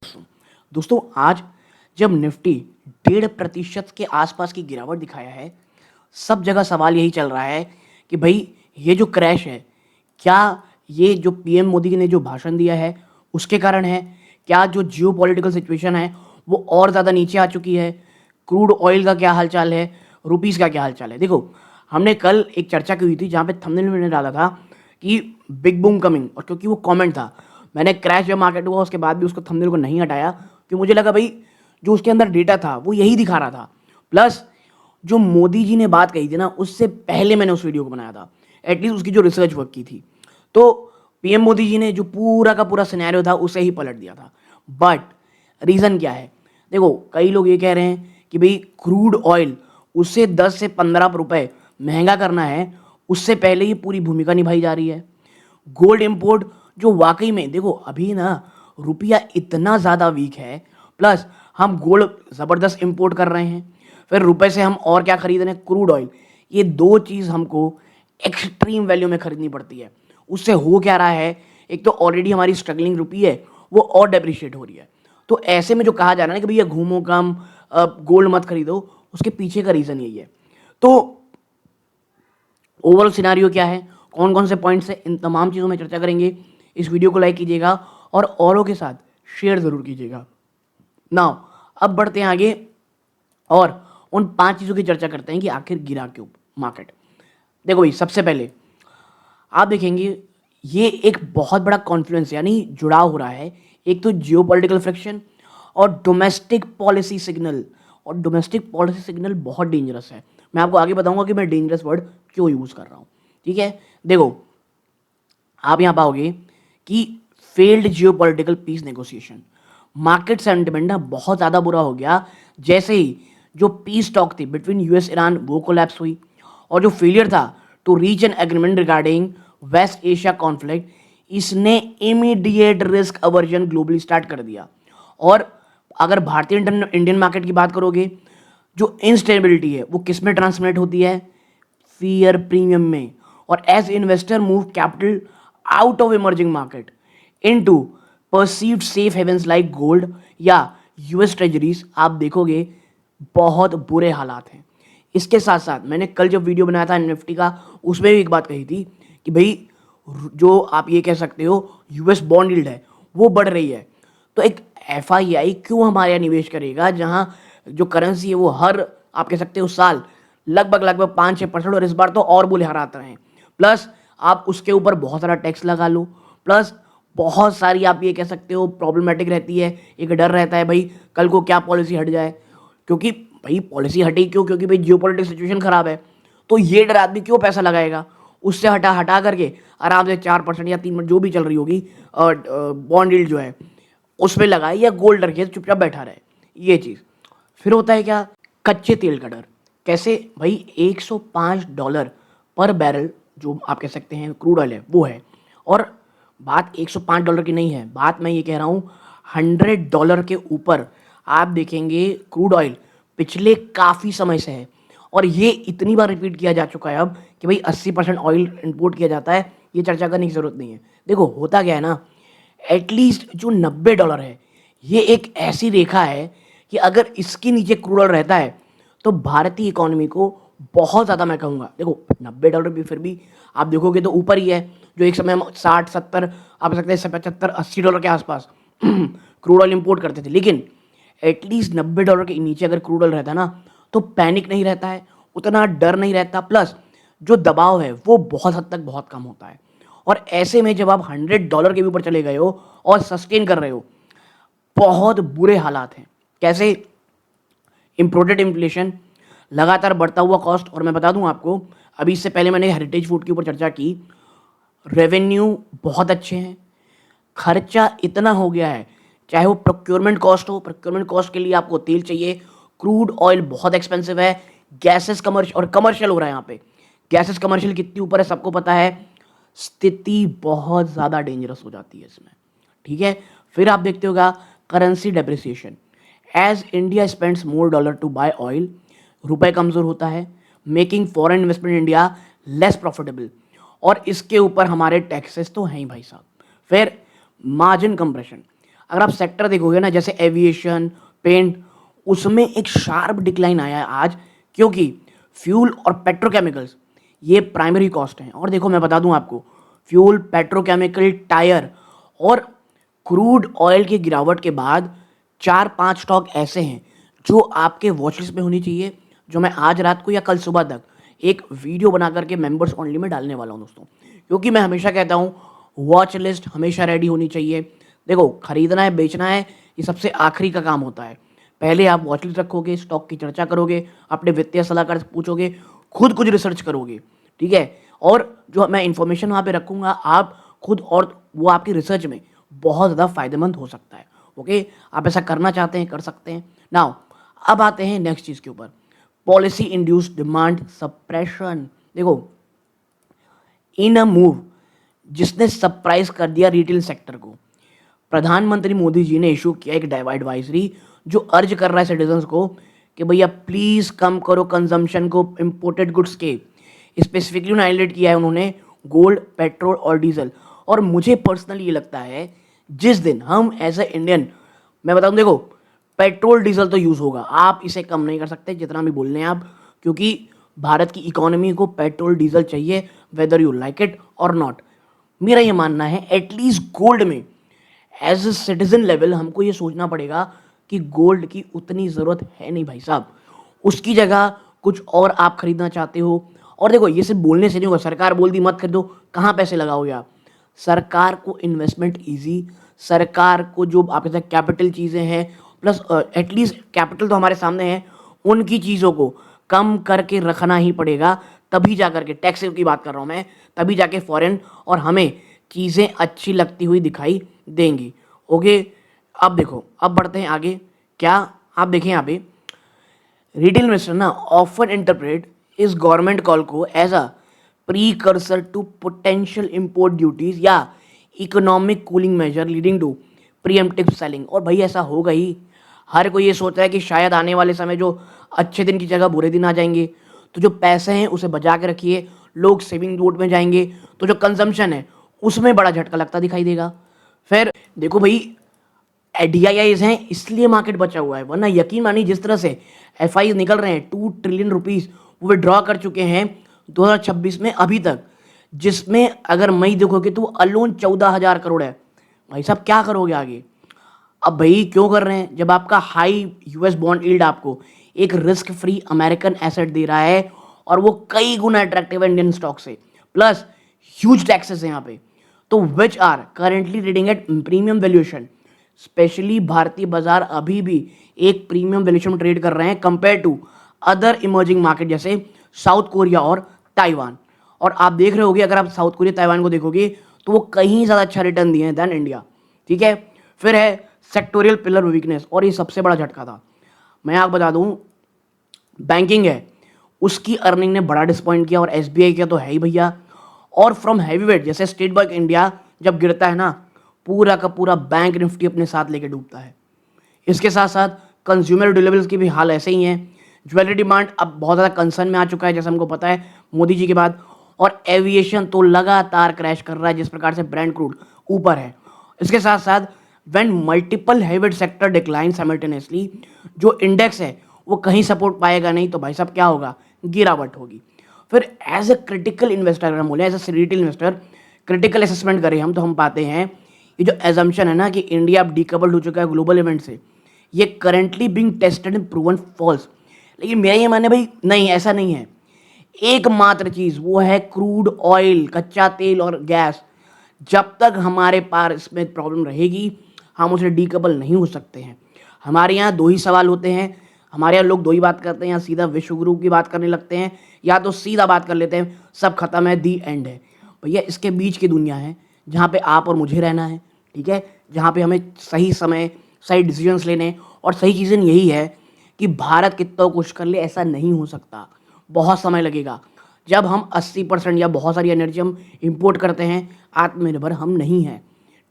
दोस्तों आज जब निफ्टी 1.5% के आसपास की गिरावट दिखाया है, सब जगह सवाल यही चल रहा है कि भाई ये जो क्रैश है, क्या ये जो पीएम मोदी ने जो भाषण दिया है उसके कारण है? क्या जो जियोपॉलिटिकल सिचुएशन है वो और ज़्यादा नीचे आ चुकी है? क्रूड ऑयल का क्या हालचाल है? रुपीस का क्या हालचाल है? देखो, हमने कल एक चर्चा की हुई थी जहाँ पे थंबनेल में मैंने डाला था कि बिग बूम कमिंग, और क्योंकि वो कमेंट था, मैंने क्रैश जब मार्केट हुआ उसके बाद भी उसको थंबनेल को नहीं हटाया, क्योंकि मुझे लगा भाई जो उसके अंदर डेटा था वो यही दिखा रहा था। प्लस जो मोदी जी ने बात कही थी ना, उससे पहले मैंने उस वीडियो को बनाया था, एटलीस्ट उसकी जो रिसर्च वर्क की थी। तो पीएम मोदी जी ने जो पूरा का पूरा सिनेरियो था उसे ही पलट दिया था। बट रीज़न क्या है? देखो, कई लोग ये कह रहे हैं कि भाई क्रूड ऑयल उसे 10 से 15 रुपए महंगा करना है, उससे पहले ही पूरी भूमिका निभाई जा रही है। गोल्ड इंपोर्ट, जो वाकई में देखो अभी ना रुपया इतना ज़्यादा वीक है, प्लस हम गोल्ड ज़बरदस्त इंपोर्ट कर रहे हैं, फिर रुपए से हम और क्या खरीद रहे हैं? Crude oil. ये दो चीज़ हमको एक्सट्रीम वैल्यू में खरीदनी पड़ती है। उससे हो क्या रहा है? एक तो ऑलरेडी हमारी स्ट्रगलिंग रुपी है, वो और डेप्रिशिएट हो रही है। तो ऐसे में जो कहा जा रहा है ना कि भैया घूमो कम, गोल्ड मत खरीदो, उसके पीछे का रीज़न यही है। तो ओवरऑल सिनारियो क्या है, कौन कौन से पॉइंट्स है, इन तमाम चीज़ों में चर्चा करेंगे। इस वीडियो को लाइक कीजिएगा और औरों के साथ शेयर ज़रूर कीजिएगा। नाउ अब बढ़ते हैं आगे और उन 5 चीज़ों की चर्चा करते हैं कि आखिर गिरा क्यों मार्केट। देखो भाई, सबसे पहले आप देखेंगे ये एक बहुत बड़ा कॉन्फ्लुएंस यानी जुड़ाव हो रहा है। एक तो जियोपॉलिटिकल फ्रिक्शन और डोमेस्टिक पॉलिसी सिग्नल। और डोमेस्टिक पॉलिसी सिग्नल बहुत डेंजरस है। मैं आपको आगे बताऊंगा कि मैं डेंजरस वर्ड क्यों यूज़ कर रहा हूँ। ठीक है, देखो आप यहाँ पाओगे कि failed geopolitical peace negotiation, market sentiment ना बहुत ज़्यादा बुरा हो गया जैसे ही जो पीस टॉक थी बिटवीन यूएस ईरान वो कोलैप्स हुई, और जो फेलियर था to reach an agreement regarding West Asia conflict, इसने immediate risk aversion globally start कर दिया। और अगर भारतीय इंडियन मार्केट की बात करोगे, जो इंस्टेबिलिटी है वो किस में ट्रांसमिट होती है? फियर प्रीमियम में। और as investor move capital out of emerging market into perceived safe havens like gold या यूएस ट्रेजरीज, आप देखोगे बहुत बुरे हालात हैं। इसके साथ साथ मैंने कल जब वीडियो बनाया था निफ्टी का, उसमें भी एक बात कही थी कि भाई जो आप ये कह सकते हो यूएस बॉन्ड यील्ड है वो बढ़ रही है। तो एक एफआईआई क्यों हमारे यहाँ निवेश करेगा जहां जो करेंसी है वो हर आप कह सकते हो साल लगभग 5-6%, और इस बार तो और बुरे हालात रहे हैं। प्लस आप उसके ऊपर बहुत सारा टैक्स लगा लो, प्लस बहुत सारी आप ये कह सकते हो प्रॉब्लमेटिक रहती है। एक डर रहता है भाई कल को क्या पॉलिसी हट जाए, क्योंकि भाई पॉलिसी हटी क्यों? क्योंकि भाई जियोपॉलिटिक्स सिचुएशन खराब है। तो ये डर आदमी क्यों पैसा लगाएगा? उससे हटा हटा करके आराम से 4% या 3% जो भी चल रही होगी बॉन्ड यील्ड जो है उस पर लगाए, या गोल्ड रखे चुपचाप बैठा रहे। ये चीज़ फिर होता है क्या? कच्चे तेल का डर। कैसे भाई? $105 पर बैरल जो आप कह सकते हैं क्रूड ऑयल है वो है। और बात $105 की नहीं है, बात मैं ये कह रहा हूँ $100 के ऊपर आप देखेंगे क्रूड ऑयल पिछले काफ़ी समय से है। और ये इतनी बार रिपीट किया जा चुका है अब कि भाई 80% ऑयल इंपोर्ट किया जाता है, ये चर्चा करने की ज़रूरत नहीं है। देखो होता क्या है ना, एटलीस्ट जो $90 है ये एक ऐसी रेखा है कि अगर इसके नीचे क्रूड ऑयल रहता है तो भारतीय इकोनॉमी को बहुत ज़्यादा, मैं कहूँगा, देखो $90 भी फिर भी आप देखोगे तो ऊपर ही है। जो एक समय हम 60-70 आप सकते हैं $75-80 के आसपास क्रूड ऑयल इंपोर्ट करते थे, लेकिन एटलीस्ट $90 के नीचे अगर क्रूड ऑयल रहता है ना तो पैनिक नहीं रहता है, उतना डर नहीं रहता, प्लस जो दबाव है वो बहुत हद तक बहुत कम होता है। और ऐसे में जब आप $100 के भी ऊपर चले गए हो और सस्टेन कर रहे हो, बहुत बुरे हालात हैं। कैसे? इम्पोर्टेड इन्फ्लेशन, लगातार बढ़ता हुआ कॉस्ट। और मैं बता दूं आपको, अभी इससे पहले मैंने हेरिटेज फूड के ऊपर चर्चा की, रेवेन्यू बहुत अच्छे हैं, खर्चा इतना हो गया है, चाहे वो प्रोक्योरमेंट कॉस्ट हो, प्रोक्योरमेंट कॉस्ट के लिए आपको तेल चाहिए, क्रूड ऑयल बहुत एक्सपेंसिव है, गैसेस कमर्शियल हो रहा है। यहाँ पे गैसेस कमर्शियल कितनी ऊपर है सबको पता है। स्थिति बहुत ज़्यादा डेंजरस हो जाती है इसमें। ठीक है, फिर आप देखते होगा currency depreciation, as India spends more dollar to buy oil, रुपए कमज़ोर होता है, making foreign investment India less profitable. और इसके ऊपर हमारे टैक्सेस तो हैं ही भाई साहब। फिर मार्जिन कंप्रेशन, अगर आप सेक्टर देखोगे ना, जैसे एविएशन, पेंट, उसमें एक शार्प डिक्लाइन आया है आज, क्योंकि फ्यूल और पेट्रोकेमिकल्स ये प्राइमरी कॉस्ट हैं। और देखो मैं बता दूं आपको, फ्यूल, पेट्रोकेमिकल, टायर और क्रूड ऑयल की गिरावट के बाद 4-5 स्टॉक ऐसे हैं जो आपके वॉच लिस्ट में होनी चाहिए, जो मैं आज रात को या कल सुबह तक एक वीडियो बना करके मेंबर्स ओनली में डालने वाला हूं दोस्तों। क्योंकि मैं हमेशा कहता हूं वॉच लिस्ट हमेशा रेडी होनी चाहिए। देखो, खरीदना है, बेचना है, ये सबसे आखिरी का काम होता है। पहले आप वॉच लिस्ट रखोगे, स्टॉक की चर्चा करोगे, अपने वित्तीय सलाहकार से पूछोगे, खुद कुछ रिसर्च करोगे, ठीक है। और जो मैं इंफॉर्मेशन वहाँ पे रखूँगा, आप खुद, और वो आपकी रिसर्च में बहुत ज़्यादा फायदेमंद हो सकता है। ओके, आप ऐसा करना चाहते हैं, कर सकते हैं। नाउ अब आते हैं नेक्स्ट चीज़ के ऊपर, पॉलिसी इंड्यूस्ड डिमांड सप्रेशन। देखो, इन अ मूव जिसने सरप्राइज कर दिया रिटेल सेक्टर को, प्रधानमंत्री मोदी जी ने इशू किया एक एडवाइजरी जो अर्ज कर रहा है सिटीजन्स को कि भैया प्लीज कम करो कंजम्पशन को इंपोर्टेड गुड्स के। स्पेसिफिकली उन्होंने हाईलाइट किया है उन्होंने गोल्ड, पेट्रोल और डीजल। और मुझे पर्सनली ये लगता है जिस दिन हम एज ए इंडियन, मैं बताऊं, देखो पेट्रोल डीजल तो यूज होगा, आप इसे कम नहीं कर सकते जितना भी बोल रहे हैं आप, क्योंकि भारत की इकोनॉमी को पेट्रोल डीजल चाहिए, वेदर यू लाइक इट और नॉट। मेरा ये मानना है एटलीस्ट गोल्ड में एज ए सिटीजन लेवल हमको ये सोचना पड़ेगा कि गोल्ड की उतनी ज़रूरत है नहीं भाई साहब, उसकी जगह कुछ और आप खरीदना चाहते हो। और देखो, ये सिर्फ बोलने से नहीं होगा, सरकार बोल दी मत खरीदो, कहाँ पैसे लगाओगे आप? सरकार को इन्वेस्टमेंट ईजी, सरकार को जो आपके साथ कैपिटल चीज़ें हैं, प्लस एटलीस्ट कैपिटल तो हमारे सामने है, उनकी चीज़ों को कम करके रखना ही पड़ेगा, तभी जा करके, टैक्स की बात कर रहा हूँ मैं, तभी जाके फॉरेन और हमें चीज़ें अच्छी लगती हुई दिखाई देंगी। ओके, अब देखो, अब बढ़ते हैं आगे। क्या आप देखें यहाँ पे, रिटेल इन्वेस्टर ना ऑफन इंटरप्रेट इस गवर्नमेंट कॉल को as a precursor to potential import duties या economic cooling measure leading to pre-emptive selling. और भाई ऐसा होगा ही, हर कोई ये सोच रहा है कि शायद आने वाले समय जो अच्छे दिन की जगह बुरे दिन आ जाएंगे, तो जो पैसे हैं उसे बचा के रखिए, लोग सेविंग मोड में जाएंगे, तो जो कंजम्पशन है उसमें बड़ा झटका लगता दिखाई देगा। फिर देखो भाई, डीआईआईज हैं इसलिए मार्केट बचा हुआ है, वरना यकीन मानिए जिस तरह से एफआई निकल रहे हैं, 2 ट्रिलियन रुपीस वो विड्रॉ कर चुके हैं 2026 में अभी तक, जिसमें अगर मई देखोगे तो अलोन 14,000 करोड़ है। भाई साहब क्या करोगे आगे? अब भाई क्यों कर रहे हैं? जब आपका हाई यूएस बॉन्ड यील्ड आपको एक रिस्क फ्री अमेरिकन एसेट दे रहा है और वो कई गुना अट्रैक्टिव है इंडियन स्टॉक से, प्लस ह्यूज टैक्सेस है यहाँ पे, तो which are currently reading at premium valuation. Especially भारतीय बाजार अभी भी एक प्रीमियम वैल्यूएशन में ट्रेड कर रहे हैं compare to other emerging market जैसे साउथ कोरिया और ताइवान। और आप देख रहे होगे, अगर आप साउथ कोरिया, ताइवान को देखोगे तो वो कहीं ज़्यादा अच्छा रिटर्न दिए हैं देन इंडिया, ठीक है। फिर है सेक्टोरियल पिलर वीकनेस, और ये सबसे बड़ा झटका था। मैं आपको बता दूं, बैंकिंग है उसकी अर्निंग ने बड़ा डिसपॉइंट किया, और एसबीआई का तो है ही भैया। और फ्रॉम हैवीवेट जैसे स्टेट बैंक इंडिया जब गिरता है ना, पूरा का पूरा बैंक निफ्टी अपने साथ लेके डूबता है। इसके साथ साथ कंज्यूमर ड्यूरेबल्स की भी हाल ऐसे ही है। ज्वेलरी डिमांड अब बहुत ज़्यादा कंसर्न में आ चुका है, जैसे हमको पता है मोदी जी के बाद। और एविएशन तो लगातार क्रैश कर रहा है, जिस प्रकार से ब्रांड क्रूड ऊपर है। इसके साथ साथ when multiple Hewitt sector decline simultaneously, जो इंडेक्स है वो कहीं सपोर्ट पाएगा नहीं, तो भाई साहब क्या होगा? गिरावट होगी। फिर एज ए क्रिटिकल इन्वेस्टर, अगर हम बोले as a retail investor, critical assessment करें हम, तो हम पाते हैं ये जो एजम्पशन है ना कि इंडिया अब डीकपल्ड हो चुका है ग्लोबल इवेंट से, ये currently being tested and proven false. लेकिन मेरा ये मानना है भाई नहीं, ऐसा नहीं है। एकमात्र चीज़ वो है क्रूड ऑयल, कच्चा तेल और गैस। जब तक हमारे पास इसमें प्रॉब्लम रहेगी, हम उसे डीकपल नहीं हो सकते हैं। हमारे यहाँ दो ही सवाल होते हैं, हमारे यहाँ लोग दो ही बात करते हैं, या सीधा विश्व गुरु की बात करने लगते हैं, या तो सीधा बात कर लेते हैं सब खत्म है, दी एंड है। भैया इसके बीच की दुनिया है जहाँ पे आप और मुझे रहना है, ठीक है, जहाँ पे हमें सही समय सही डिसीजंस लेने। और सही चीज़ यही है कि भारत कितना कोशिश कर ले, ऐसा नहीं हो सकता, बहुत समय लगेगा। जब हम 80% या बहुत सारी एनर्जी हम इंपोर्ट करते हैं, आत्मनिर्भर हम नहीं हैं,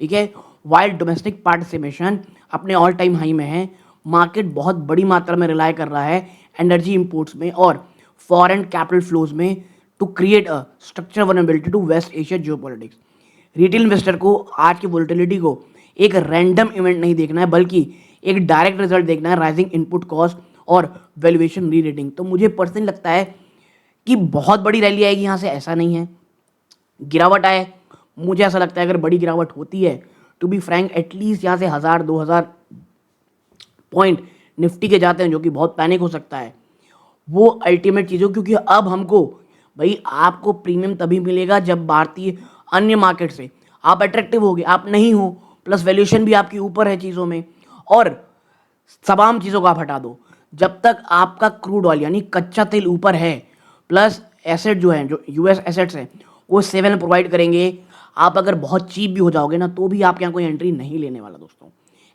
ठीक है। वाइल्ड डोमेस्टिक पार्टिसिपेशन अपने ऑल टाइम हाई में है, मार्केट बहुत बड़ी मात्रा में रिलाई कर रहा है एनर्जी इंपोर्ट्स में और फॉरेन कैपिटल फ्लोज में to create a structure vulnerability to West Asia geopolitics. Retail investor को आज की वोलेटिलिटी को एक रैंडम इवेंट नहीं देखना है, बल्कि एक डायरेक्ट रिजल्ट देखना है, राइजिंग इनपुट कॉस्ट और वैल्यूएशन री रेटिंग। तो मुझे पर्सनली लगता है कि बहुत बड़ी रैली आएगी यहाँ से, ऐसा नहीं है। गिरावट आए, मुझे ऐसा लगता है अगर बड़ी गिरावट होती है, टू बी फ्रैंक एटलीस्ट यहाँ से 1000-2000 पॉइंट निफ्टी के जाते हैं, जो कि बहुत पैनिक हो सकता है। वो अल्टीमेट चीज़ हो, क्योंकि अब हमको भाई आपको प्रीमियम तभी मिलेगा जब भारतीय अन्य मार्केट से आप अट्रैक्टिव होगे, आप नहीं हो, प्लस वैल्यूएशन भी आपकी ऊपर है चीज़ों में, और तमाम चीज़ों को आप हटा दो। जब तक आपका क्रूड ऑयल यानी कच्चा तेल ऊपर है, प्लस एसेट जो है, जो यूएस एसेट्स हैं, वो 7 प्रोवाइड करेंगे, आप अगर बहुत चीप भी हो जाओगे ना, तो भी आपके यहाँ कोई एंट्री नहीं लेने वाला दोस्तों।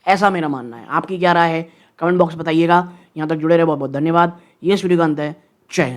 ऐसा मेरा मानना है। आपकी क्या राय है, कमेंट बॉक्स बताइएगा। यहाँ तक जुड़े रहे, बहुत बहुत धन्यवाद। ये इस वीडियो का अंत है। जय हिंद।